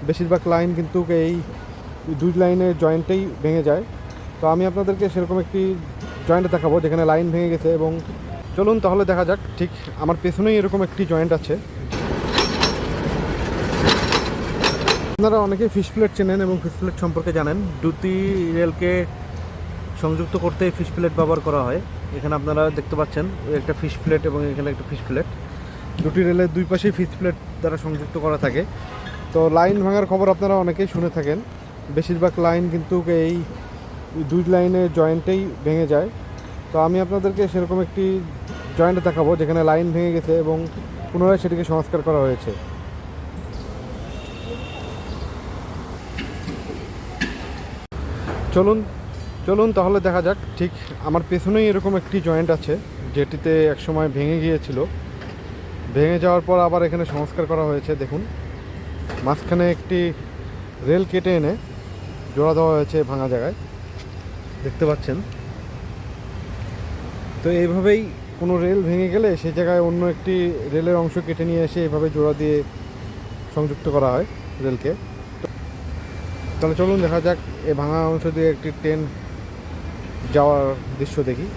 বেশিরভাগ লাইন কিন্তু এই দুই লাইনের জয়েন্টেই ভেঙে যায়। তো আমি আপনাদেরকে সেরকম একটি জয়েন্ট দেখাবো যেখানে লাইন ভেঙে গেছে, এবং চলুন তাহলে দেখা যাক। ঠিক আমার পেছনেই এরকম একটি জয়েন্ট আছে। আপনারা অনেকেই ফিশ প্লেট চেনেন এবং ফিশ প্লেট সম্পর্কে জানেন। দুটি রেলকে সংযুক্ত করতে ফিশ প্লেট ব্যবহার করা হয়। এখানে আপনারা দেখতে পাচ্ছেন একটা ফিশ প্লেট এবং এখানে একটা ফিশ প্লেট। দুটি রেলের দুই পাশেই ফিশ প্লেট দ্বারা সংযুক্ত করা থাকে। তো লাইন ভাঙার খবর আপনারা অনেকেই শুনে থাকেন। বেশিরভাগ লাইন কিন্তু এই দুই লাইনের জয়েন্টেই ভেঙে যায়। তো আমি আপনাদেরকে সেরকম একটি জয়েন্ট দেখাবো যেখানে লাইন ভেঙে গেছে এবং পুনরায় সেটিকে সংস্কার করা হয়েছে। চলুন চলুন তাহলে দেখা যাক। ঠিক আমার পেছনেই এরকম একটি জয়েন্ট আছে যেটিতে একসময় ভেঙে গিয়েছিল। ভেঙে যাওয়ার পর আবার এখানে সংস্কার করা হয়েছে। দেখুন, মাঝখানে একটি রেল কেটে এনে জোড়া দেওয়া হয়েছে ভাঙা জায়গায়, দেখতে পাচ্ছেন। তো এইভাবেই কোনো রেল ভেঙে গেলে সেই জায়গায় অন্য একটি রেলের অংশ কেটে নিয়ে এসে এভাবে জোড়া দিয়ে সংযুক্ত করা হয় রেলকে। তাহলে চলুন দেখা যাক এই ভাঙা অংশ দিয়ে একটি ট্রেন যাওয়ার দৃশ্য দেখি।